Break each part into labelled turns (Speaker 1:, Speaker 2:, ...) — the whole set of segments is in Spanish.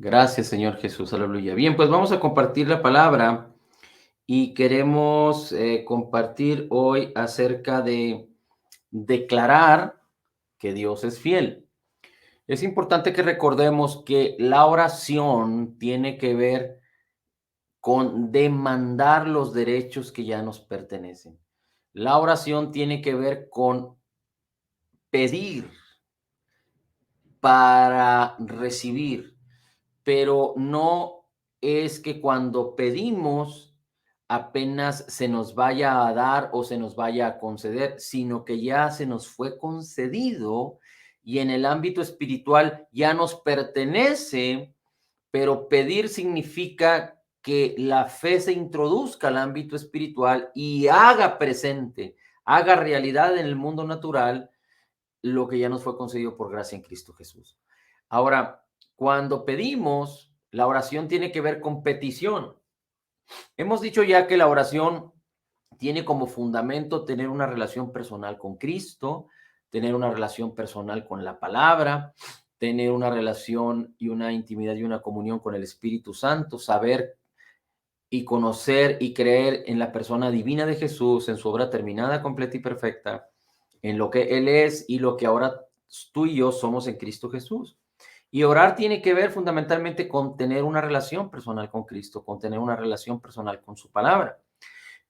Speaker 1: Gracias, Señor Jesús. Aleluya. Bien, pues vamos a compartir la palabra y queremos compartir hoy acerca de declarar que Dios es fiel. Es importante que recordemos que la oración tiene que ver con demandar los derechos que ya nos pertenecen. La oración tiene que ver con pedir para recibir, pero no es que cuando pedimos apenas se nos vaya a dar o se nos vaya a conceder, sino que ya se nos fue concedido y en el ámbito espiritual ya nos pertenece, pero pedir significa que la fe se introduzca al ámbito espiritual y haga presente, haga realidad en el mundo natural lo que ya nos fue concedido por gracia en Cristo Jesús. Ahora, cuando pedimos, la oración tiene que ver con petición. Hemos dicho ya que la oración tiene como fundamento tener una relación personal con Cristo, tener una relación personal con la palabra, tener una relación y una intimidad y una comunión con el Espíritu Santo, saber y conocer y creer en la persona divina de Jesús, en su obra terminada, completa y perfecta, en lo que Él es y lo que ahora tú y yo somos en Cristo Jesús. Y orar tiene que ver fundamentalmente con tener una relación personal con Cristo, con tener una relación personal con su palabra.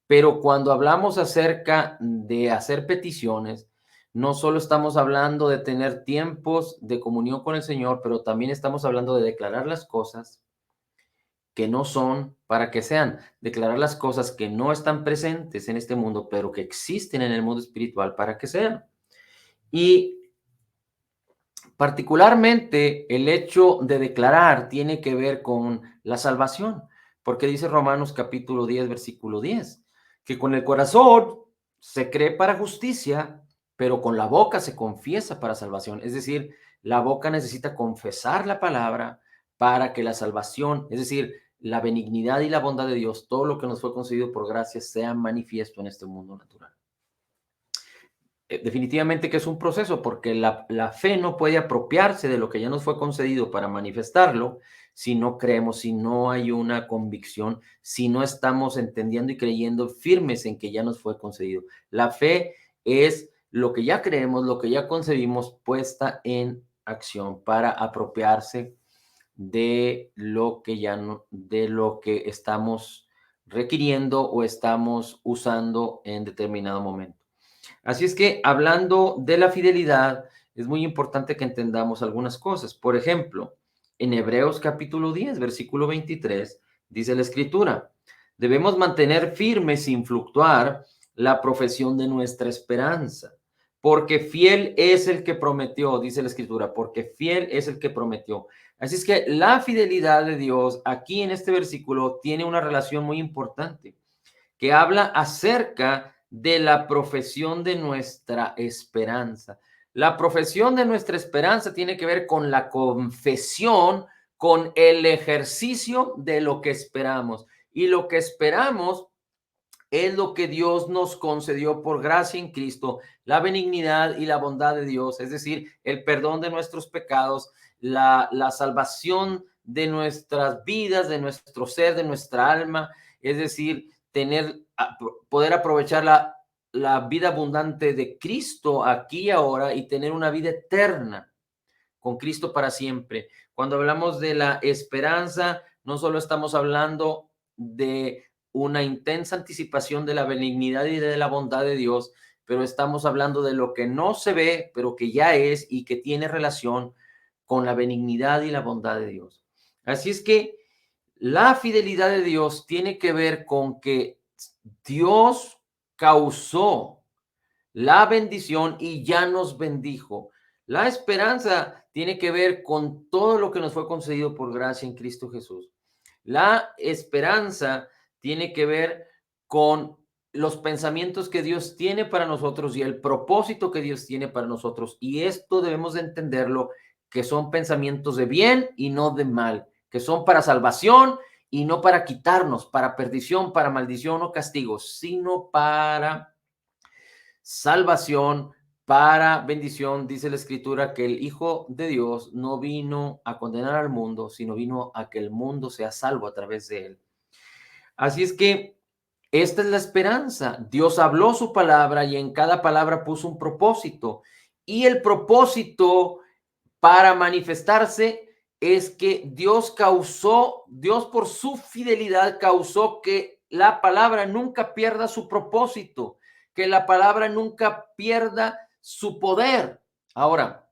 Speaker 1: Pero cuando hablamos acerca de hacer peticiones, no solo estamos hablando de tener tiempos de comunión con el Señor, pero también estamos hablando de declarar las cosas que no son para que sean, declarar las cosas que no están presentes en este mundo, pero que existen en el mundo espiritual para que sean. Y particularmente el hecho de declarar tiene que ver con la salvación, porque dice Romanos capítulo 10, versículo 10, que con el corazón se cree para justicia, pero con la boca se confiesa para salvación. Es decir, la boca necesita confesar la palabra para que la salvación, es decir, la benignidad y la bondad de Dios, todo lo que nos fue concedido por gracia, sea manifiesto en este mundo natural. Definitivamente que es un proceso, porque la fe no puede apropiarse de lo que ya nos fue concedido para manifestarlo si no creemos, si no hay una convicción, si no estamos entendiendo y creyendo firmes en que ya nos fue concedido. La fe es lo que ya creemos, lo que ya concebimos, puesta en acción para apropiarse de lo que ya no, de lo que estamos requiriendo o estamos usando en determinado momento. Así es que hablando de la fidelidad, es muy importante que entendamos algunas cosas. Por ejemplo, en Hebreos capítulo 10, versículo 23, dice la escritura, debemos mantener firme sin fluctuar la profesión de nuestra esperanza, porque fiel es el que prometió, dice la escritura, porque fiel es el que prometió. Así es que la fidelidad de Dios aquí en este versículo tiene una relación muy importante que habla acerca de la profesión de nuestra esperanza. La profesión de nuestra esperanza tiene que ver con la confesión, con el ejercicio de lo que esperamos. Y lo que esperamos es lo que Dios nos concedió por gracia en Cristo, la benignidad y la bondad de Dios, es decir, el perdón de nuestros pecados, la salvación de nuestras vidas, de nuestro ser, de nuestra alma, es decir, poder aprovechar la vida abundante de Cristo aquí y ahora y tener una vida eterna con Cristo para siempre. Cuando hablamos de la esperanza, no solo estamos hablando de una intensa anticipación de la benignidad y de la bondad de Dios, pero estamos hablando de lo que no se ve, pero que ya es y que tiene relación con la benignidad y la bondad de Dios. Así es que la fidelidad de Dios tiene que ver con que Dios causó la bendición y ya nos bendijo. La esperanza tiene que ver con todo lo que nos fue concedido por gracia en Cristo Jesús. La esperanza tiene que ver con los pensamientos que Dios tiene para nosotros y el propósito que Dios tiene para nosotros. Y esto debemos de entenderlo, que son pensamientos de bien y no de mal, que son para salvación y no para quitarnos, para perdición, para maldición o castigo, sino para salvación, para bendición, dice la Escritura, que el Hijo de Dios no vino a condenar al mundo, sino vino a que el mundo sea salvo a través de él. Así es que esta es la esperanza. Dios habló su palabra y en cada palabra puso un propósito. Y el propósito para manifestarse es que Dios por su fidelidad causó que la palabra nunca pierda su propósito, que la palabra nunca pierda su poder. Ahora,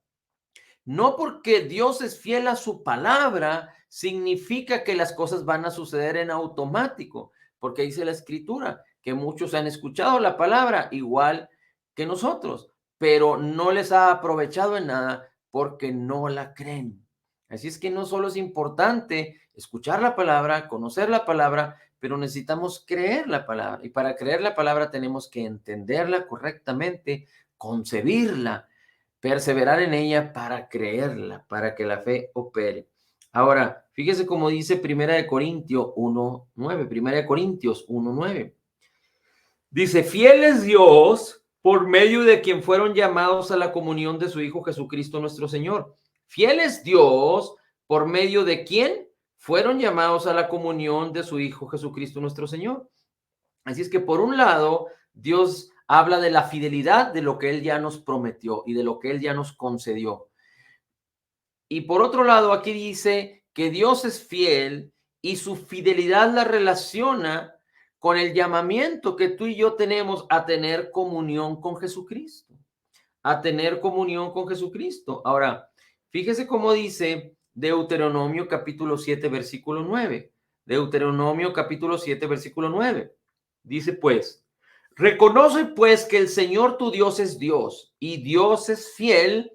Speaker 1: no porque Dios es fiel a su palabra, significa que las cosas van a suceder en automático, porque dice la Escritura que muchos han escuchado la palabra igual que nosotros, pero no les ha aprovechado en nada porque no la creen. Así es que no solo es importante escuchar la palabra, conocer la palabra, pero necesitamos creer la palabra. Y para creer la palabra tenemos que entenderla correctamente, concebirla, perseverar en ella para creerla, para que la fe opere. Ahora, fíjese cómo dice Primera de Corintios 1:9, Primera de Corintios 1:9. Dice, fiel es Dios por medio de quien fueron llamados a la comunión de su Hijo Jesucristo nuestro Señor. Fiel es Dios por medio de quien fueron llamados a la comunión de su Hijo Jesucristo nuestro Señor. Así es que por un lado, Dios habla de la fidelidad de lo que Él ya nos prometió y de lo que Él ya nos concedió. Y por otro lado, aquí dice que Dios es fiel y su fidelidad la relaciona con el llamamiento que tú y yo tenemos a tener comunión con Jesucristo, a tener comunión con Jesucristo. Ahora, fíjese cómo dice Deuteronomio capítulo 7, versículo 9. Deuteronomio capítulo 7, versículo 9. Dice pues, reconoce pues que el Señor tu Dios es Dios y Dios es fiel,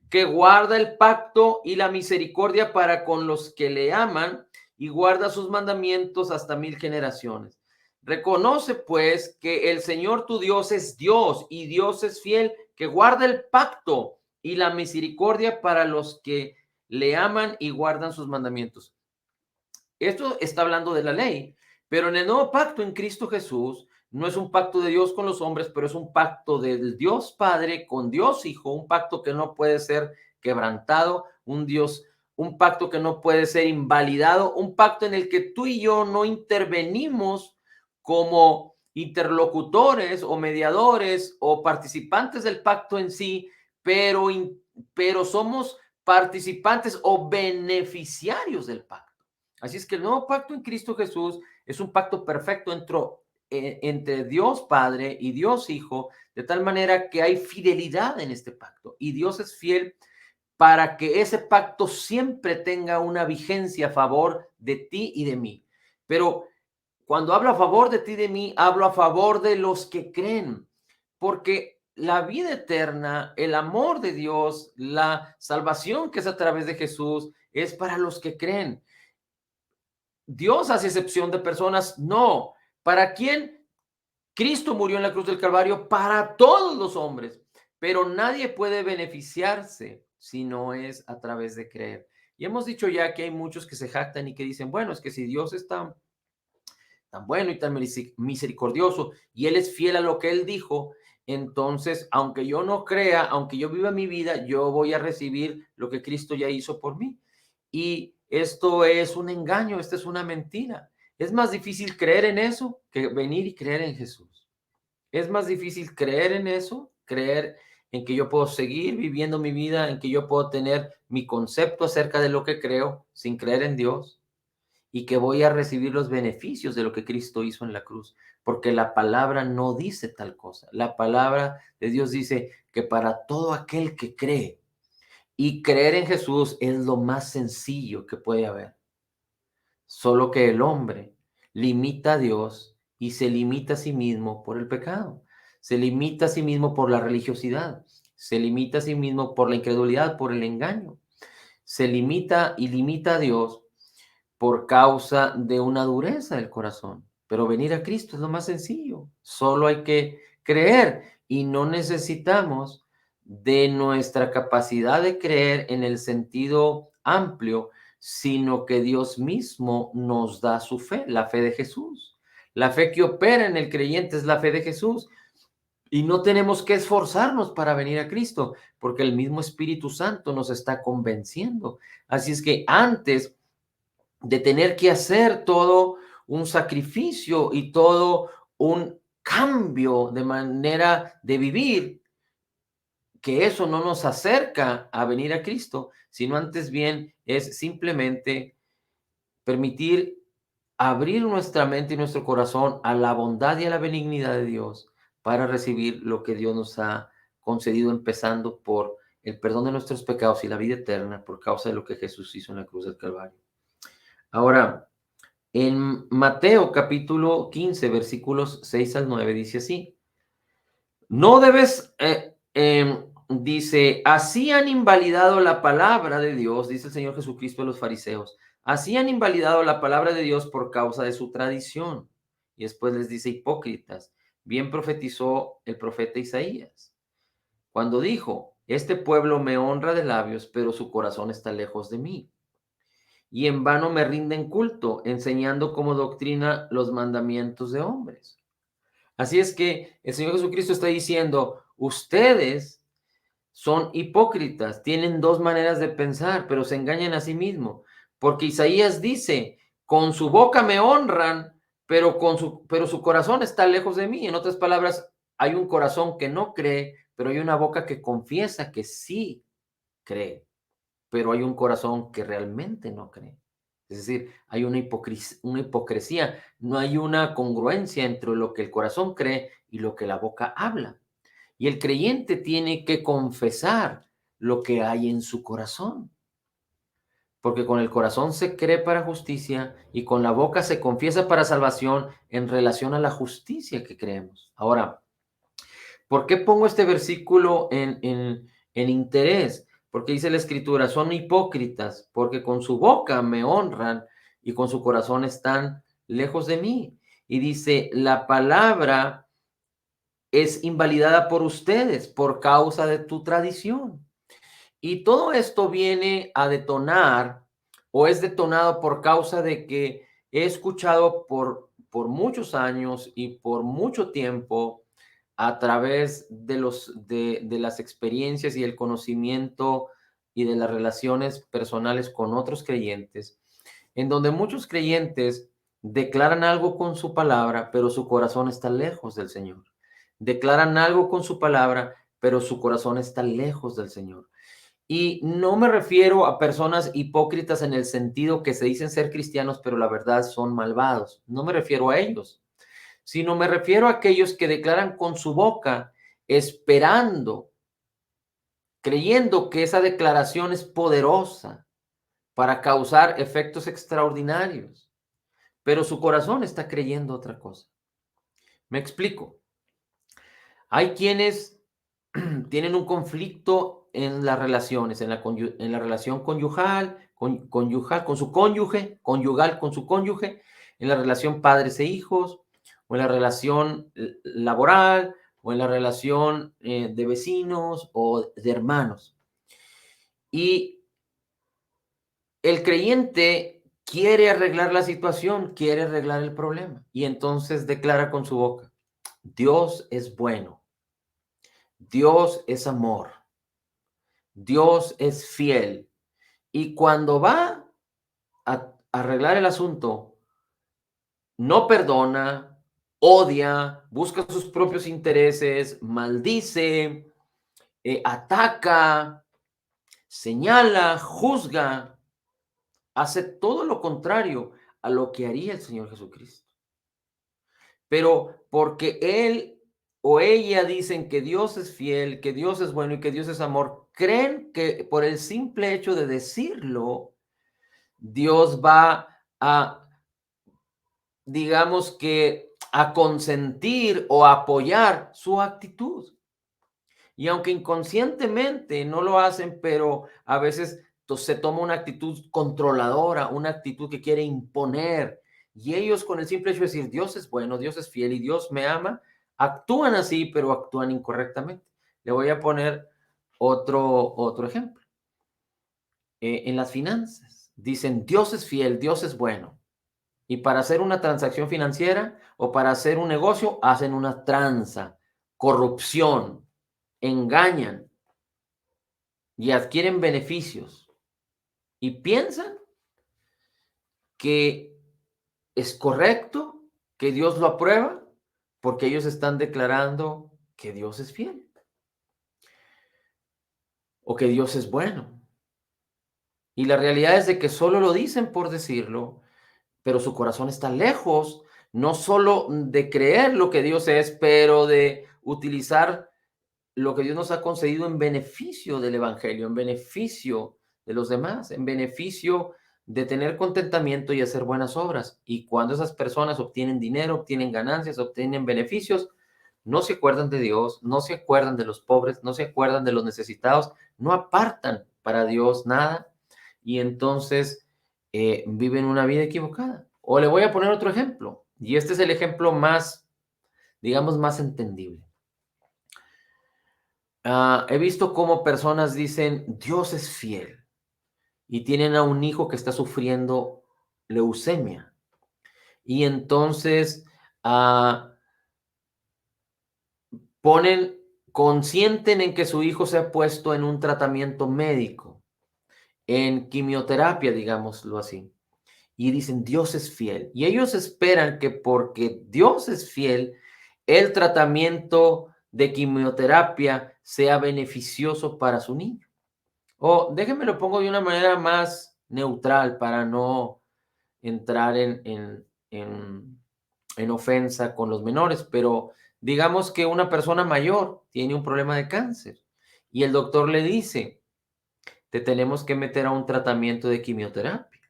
Speaker 1: que guarda el pacto y la misericordia para con los que le aman y guarda sus mandamientos hasta 1000 generaciones. Reconoce pues que el Señor tu Dios es Dios y Dios es fiel, que guarda el pacto y la misericordia para los que le aman y guardan sus mandamientos. Esto está hablando de la ley, pero en el nuevo pacto en Cristo Jesús no es un pacto de Dios con los hombres, pero es un pacto del Dios Padre con Dios Hijo, un pacto que no puede ser quebrantado, un pacto que no puede ser invalidado, un pacto en el que tú y yo no intervenimos como interlocutores o mediadores o participantes del pacto en sí, pero somos participantes o beneficiarios del pacto. Así es que el nuevo pacto en Cristo Jesús es un pacto perfecto entre Dios Padre y Dios Hijo, de tal manera que hay fidelidad en este pacto y Dios es fiel para que ese pacto siempre tenga una vigencia a favor de ti y de mí. Pero cuando hablo a favor de ti y de mí, hablo a favor de los que creen, porque la vida eterna, el amor de Dios, la salvación que es a través de Jesús, es para los que creen. ¿Dios hace excepción de personas? No. ¿Para quién? Cristo murió en la cruz del Calvario para todos los hombres, pero nadie puede beneficiarse si no es a través de creer. Y hemos dicho ya que hay muchos que se jactan y que dicen, bueno, es que si Dios es tan bueno y tan misericordioso y Él es fiel a lo que Él dijo, entonces, aunque yo no crea, aunque yo viva mi vida, yo voy a recibir lo que Cristo ya hizo por mí. Y esto es un engaño, esta es una mentira. Es más difícil creer en eso que venir y creer en Jesús. Es más difícil creer en eso, creer en que yo puedo seguir viviendo mi vida, en que yo puedo tener mi concepto acerca de lo que creo sin creer en Dios y que voy a recibir los beneficios de lo que Cristo hizo en la cruz, porque la palabra no dice tal cosa. La palabra de Dios dice que para todo aquel que cree, y creer en Jesús es lo más sencillo que puede haber. Solo que el hombre limita a Dios y se limita a sí mismo por el pecado. Se limita a sí mismo por la religiosidad. Se limita a sí mismo por la incredulidad, por el engaño. Se limita y limita a Dios por causa de una dureza del corazón. Pero venir a Cristo es lo más sencillo. Solo hay que creer y no necesitamos de nuestra capacidad de creer en el sentido amplio, sino que Dios mismo nos da su fe, la fe de Jesús. La fe que opera en el creyente es la fe de Jesús. Y no tenemos que esforzarnos para venir a Cristo, porque el mismo Espíritu Santo nos está convenciendo. Así es que antes de tener que hacer todo un sacrificio y todo un cambio de manera de vivir, que eso no nos acerca a venir a Cristo, sino antes bien es simplemente permitir abrir nuestra mente y nuestro corazón a la bondad y a la benignidad de Dios para recibir lo que Dios nos ha concedido, empezando por el perdón de nuestros pecados y la vida eterna por causa de lo que Jesús hizo en la cruz del Calvario. Ahora, en Mateo capítulo 15, versículos 6 al 9, dice así: no debes, dice, así han invalidado la palabra de Dios, dice el Señor Jesucristo a los fariseos, así han invalidado la palabra de Dios por causa de su tradición. Y después les dice, hipócritas, bien profetizó el profeta Isaías, cuando dijo, este pueblo me honra de labios, pero su corazón está lejos de mí. Y en vano me rinden culto, enseñando como doctrina los mandamientos de hombres. Así es que el Señor Jesucristo está diciendo, ustedes son hipócritas, tienen dos maneras de pensar, pero se engañan a sí mismos. Porque Isaías dice, con su boca me honran, pero su corazón está lejos de mí. En otras palabras, hay un corazón que no cree, pero hay una boca que confiesa que sí cree, pero hay un corazón que realmente no cree. Es decir, hay una hipocresía, no hay una congruencia entre lo que el corazón cree y lo que la boca habla. Y el creyente tiene que confesar lo que hay en su corazón, porque con el corazón se cree para justicia y con la boca se confiesa para salvación en relación a la justicia que creemos. Ahora, ¿por qué pongo este versículo en interés? Porque dice la Escritura, son hipócritas, porque con su boca me honran y con su corazón están lejos de mí. Y dice, la palabra es invalidada por ustedes por causa de tu tradición. Y todo esto viene a detonar o es detonado por causa de que he escuchado por muchos años y por mucho tiempo a través de las experiencias y el conocimiento y de las relaciones personales con otros creyentes, en donde muchos creyentes declaran algo con su palabra, pero su corazón está lejos del Señor. Declaran algo con su palabra, pero su corazón está lejos del Señor. Y no me refiero a personas hipócritas en el sentido que se dicen ser cristianos, pero la verdad son malvados. No me refiero a ellos, sino me refiero a aquellos que declaran con su boca, esperando, creyendo que esa declaración es poderosa para causar efectos extraordinarios, pero su corazón está creyendo otra cosa. Me explico. Hay quienes tienen un conflicto en las relaciones, en la relación conyugal con su cónyuge, conyugal con su cónyuge, en la relación padres e hijos, o en la relación laboral, o en la relación de vecinos o de hermanos. Y el creyente quiere arreglar la situación, quiere arreglar el problema, y entonces declara con su boca, Dios es bueno, Dios es amor, Dios es fiel. Y cuando va a arreglar el asunto, no perdona, odia, busca sus propios intereses, maldice, ataca, señala, juzga, hace todo lo contrario a lo que haría el Señor Jesucristo. Pero porque él o ella dicen que Dios es fiel, que Dios es bueno y que Dios es amor, creen que por el simple hecho de decirlo, Dios va a, digamos que, a consentir o a apoyar su actitud. Y aunque inconscientemente no lo hacen, pero a veces se toma una actitud controladora, una actitud que quiere imponer. Y ellos con el simple hecho de decir, Dios es bueno, Dios es fiel y Dios me ama, actúan así, pero actúan incorrectamente. Le voy a poner otro ejemplo. En las finanzas, dicen, Dios es fiel, Dios es bueno. Y para hacer una transacción financiera o para hacer un negocio, hacen una tranza corrupción, engañan y adquieren beneficios y piensan que es correcto, que Dios lo aprueba, porque ellos están declarando que Dios es fiel o que Dios es bueno. Y la realidad es de que solo lo dicen por decirlo, pero su corazón está lejos, no solo de creer lo que Dios es, pero de utilizar lo que Dios nos ha concedido en beneficio del evangelio, en beneficio de los demás, en beneficio de tener contentamiento y hacer buenas obras. Y cuando esas personas obtienen dinero, obtienen ganancias, obtienen beneficios, no se acuerdan de Dios, no se acuerdan de los pobres, no se acuerdan de los necesitados, no apartan para Dios nada y entonces viven una vida equivocada. O le voy a poner otro ejemplo, y este es el ejemplo más, digamos, más entendible. He visto cómo personas dicen, Dios es fiel, y tienen a un hijo que está sufriendo leucemia. Y entonces ponen, consienten en que su hijo se ha puesto en un tratamiento médico, en quimioterapia, digámoslo así. Y dicen, Dios es fiel. Y ellos esperan que porque Dios es fiel, el tratamiento de quimioterapia sea beneficioso para su niño. O déjenme lo pongo de una manera más neutral para no entrar en ofensa con los menores, pero digamos que una persona mayor tiene un problema de cáncer y el doctor le dice, te tenemos que meter a un tratamiento de quimioterapia.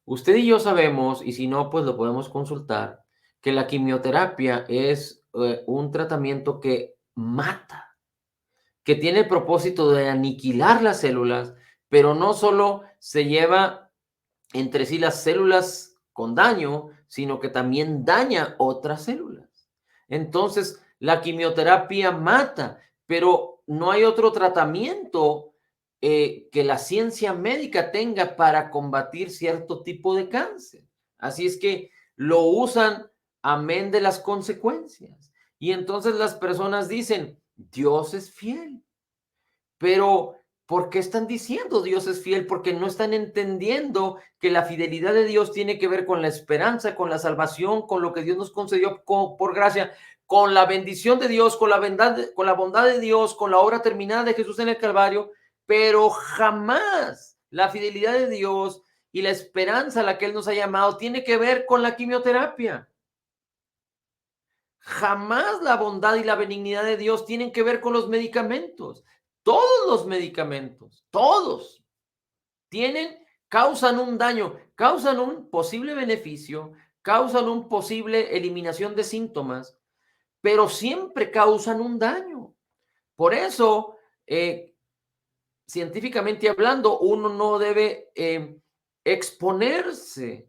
Speaker 1: Usted y yo sabemos, y si no, pues lo podemos consultar, que la quimioterapia es un tratamiento que mata, que tiene el propósito de aniquilar las células, pero no solo se lleva entre sí las células con daño, sino que también daña otras células. Entonces, la quimioterapia mata, pero no hay otro tratamiento que la ciencia médica tenga para combatir cierto tipo de cáncer. Así es que lo usan amén de las consecuencias. Y entonces las personas dicen, Dios es fiel. Pero, ¿por qué están diciendo Dios es fiel? Porque no están entendiendo que la fidelidad de Dios tiene que ver con la esperanza, con la salvación, con lo que Dios nos concedió por gracia, con la bendición de Dios, con la bondad de Dios, con la obra terminada de Jesús en el Calvario, pero jamás la fidelidad de Dios y la esperanza a la que Él nos ha llamado tiene que ver con la quimioterapia. Jamás la bondad y la benignidad de Dios tienen que ver con los medicamentos. Todos los medicamentos, todos, causan un daño, causan un posible beneficio, causan un posible eliminación de síntomas, pero siempre causan un daño. Por eso, científicamente hablando, uno no debe exponerse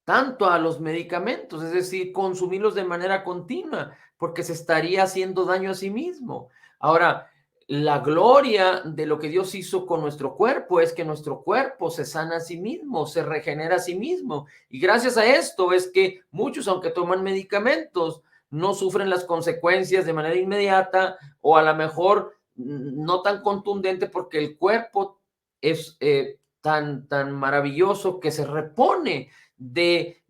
Speaker 1: tanto a los medicamentos, es decir, consumirlos de manera continua, porque se estaría haciendo daño a sí mismo. Ahora, la gloria de lo que Dios hizo con nuestro cuerpo es que nuestro cuerpo se sana a sí mismo, se regenera a sí mismo. Y gracias a esto es que muchos, aunque toman medicamentos, no sufren las consecuencias de manera inmediata o a lo mejor no tan contundente porque el cuerpo es tan maravilloso que se repone de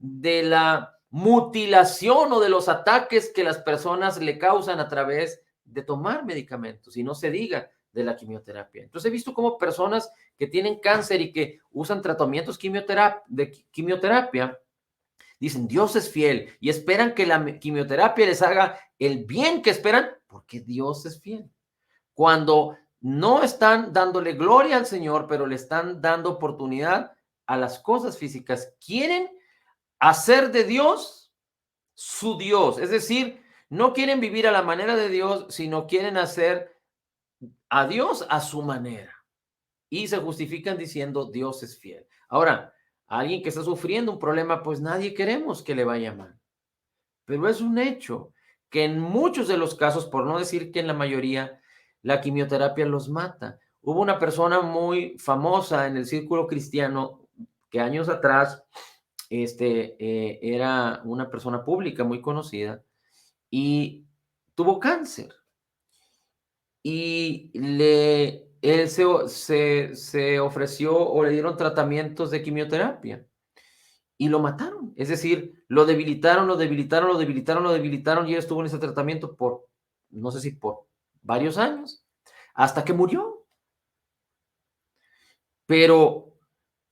Speaker 1: la mutilación o de los ataques que las personas le causan a través de tomar medicamentos, y no se diga de la quimioterapia. Entonces he visto cómo personas que tienen cáncer y que usan tratamientos de quimioterapia dicen Dios es fiel y esperan que la quimioterapia les haga el bien que esperan porque Dios es fiel. Cuando no están dándole gloria al Señor, pero le están dando oportunidad a las cosas físicas. Quieren hacer de Dios su Dios, es decir, no quieren vivir a la manera de Dios, sino quieren hacer a Dios a su manera y se justifican diciendo Dios es fiel. Ahora, alguien que está sufriendo un problema, pues nadie queremos que le vaya mal, pero es un hecho que en muchos de los casos, por no decir que en la mayoría, la quimioterapia los mata. Hubo una persona muy famosa en el círculo cristiano que años atrás era una persona pública muy conocida y tuvo cáncer y él se ofreció o le dieron tratamientos de quimioterapia y lo mataron. Es decir, lo debilitaron, lo debilitaron, lo debilitaron, lo debilitaron y él estuvo en ese tratamiento por, no sé si por varios años, hasta que murió. Pero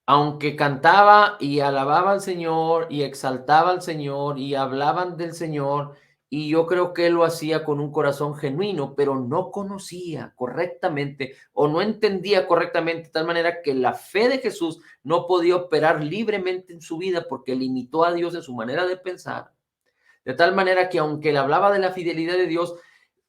Speaker 1: aunque cantaba y alababa al Señor y exaltaba al Señor y hablaban del Señor, y yo creo que él lo hacía con un corazón genuino, pero no conocía correctamente o no entendía correctamente, de tal manera que la fe de Jesús no podía operar libremente en su vida porque limitó a Dios en su manera de pensar. De tal manera que aunque él hablaba de la fidelidad de Dios,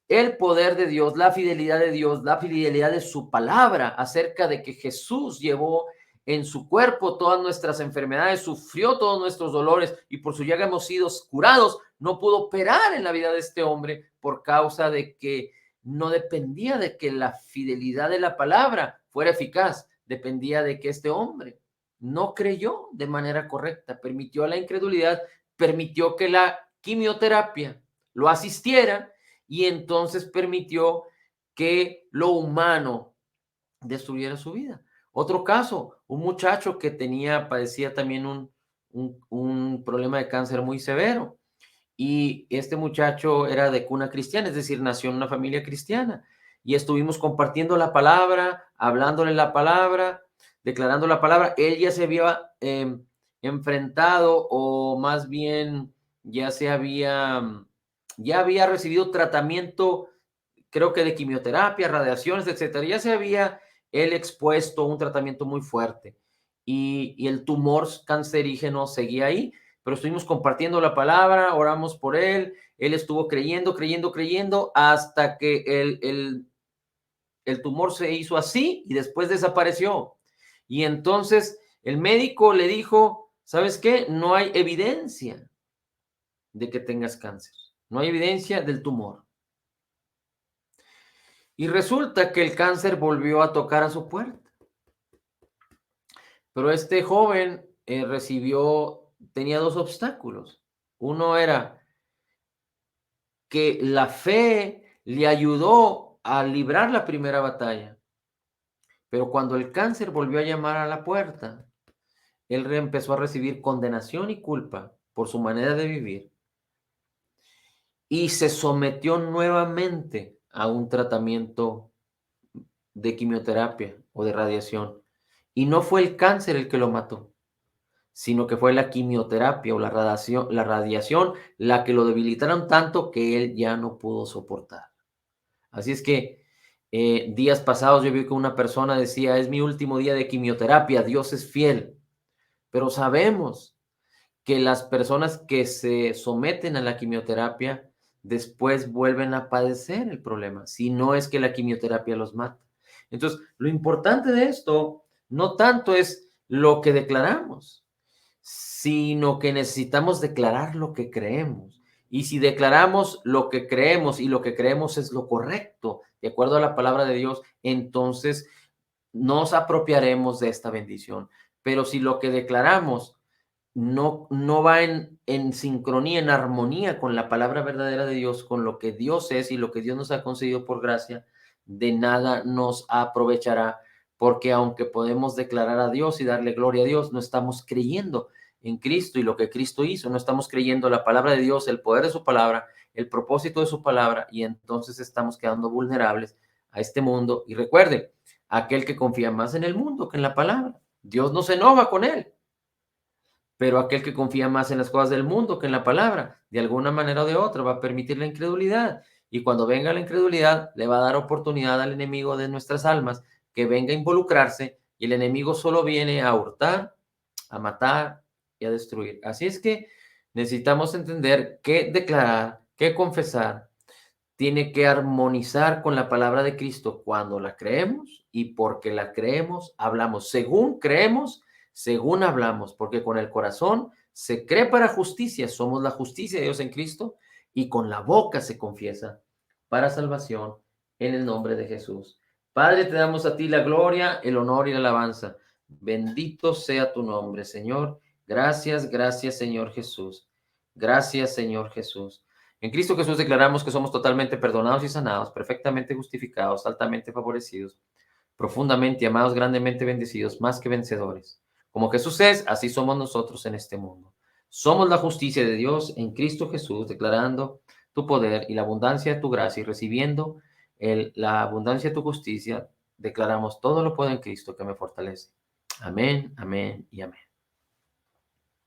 Speaker 1: el poder de Dios, la fidelidad de Dios, la fidelidad de su palabra acerca de que Jesús llevó en su cuerpo todas nuestras enfermedades, sufrió todos nuestros dolores y por su llaga hemos sido curados, no pudo operar en la vida de este hombre por causa de que no dependía de que la fidelidad de la palabra fuera eficaz, dependía de que este hombre no creyó de manera correcta, permitió la incredulidad, permitió que la quimioterapia lo asistiera y entonces permitió que lo humano destruyera su vida. Otro caso, un muchacho que padecía también un problema de cáncer muy severo y este muchacho era de cuna cristiana, es decir, nació en una familia cristiana y estuvimos compartiendo la palabra, hablándole la palabra, declarando la palabra. Él ya se había enfrentado o más bien ya ya había recibido tratamiento, creo que de quimioterapia, radiaciones, etcétera. Ya se había él expuesto a un tratamiento muy fuerte y el tumor cancerígeno seguía ahí, pero estuvimos compartiendo la palabra, oramos por él estuvo creyendo, creyendo, creyendo, hasta que el tumor se hizo así y después desapareció. Y entonces el médico le dijo, ¿sabes qué? No hay evidencia de que tengas cáncer, no hay evidencia del tumor. Y resulta que el cáncer volvió a tocar a su puerta. Pero este joven tenía dos obstáculos. Uno era que la fe le ayudó a librar la primera batalla. Pero cuando el cáncer volvió a llamar a la puerta, él empezó a recibir condenación y culpa por su manera de vivir y se sometió nuevamente a un tratamiento de quimioterapia o de radiación. Y no fue el cáncer el que lo mató, sino que fue la quimioterapia o la radiación la que lo debilitaron tanto que él ya no pudo soportar. Así es que días pasados yo vi que una persona decía, es mi último día de quimioterapia, Dios es fiel. Pero sabemos que las personas que se someten a la quimioterapia después vuelven a padecer el problema, si no es que la quimioterapia los mata. Entonces, lo importante de esto no tanto es lo que declaramos, sino que necesitamos declarar lo que creemos. Y si declaramos lo que creemos y lo que creemos es lo correcto, de acuerdo a la palabra de Dios, entonces nos apropiaremos de esta bendición. Pero si lo que declaramos no va en sincronía, en armonía con la palabra verdadera de Dios, con lo que Dios es y lo que Dios nos ha concedido por gracia, de nada nos aprovechará, porque aunque podemos declarar a Dios y darle gloria a Dios, no estamos creyendo en Cristo y lo que Cristo hizo, no estamos creyendo la palabra de Dios, el poder de su palabra, el propósito de su palabra, y entonces estamos quedando vulnerables a este mundo. Y recuerden, aquel que confía más en el mundo que en la palabra, Dios no se enoja con él. Pero aquel que confía más en las cosas del mundo que en la palabra, de alguna manera o de otra, va a permitir la incredulidad. Y cuando venga la incredulidad, le va a dar oportunidad al enemigo de nuestras almas que venga a involucrarse. Y el enemigo solo viene a hurtar, a matar y a destruir. Así es que necesitamos entender que declarar, que confesar, tiene que armonizar con la palabra de Cristo cuando la creemos y porque la creemos, hablamos. Según creemos, según hablamos, porque con el corazón se cree para justicia, somos la justicia de Dios en Cristo, y con la boca se confiesa para salvación en el nombre de Jesús. Padre, te damos a ti la gloria, el honor y la alabanza. Bendito sea tu nombre, Señor. Gracias, gracias, Señor Jesús. Gracias, Señor Jesús. En Cristo Jesús declaramos que somos totalmente perdonados y sanados, perfectamente justificados, altamente favorecidos, profundamente amados, grandemente bendecidos, más que vencedores. Como Jesús es, así somos nosotros en este mundo. Somos la justicia de Dios en Cristo Jesús, declarando tu poder y la abundancia de tu gracia y recibiendo la abundancia de tu justicia, declaramos todo lo puedo en Cristo que me fortalece. Amén, amén y amén.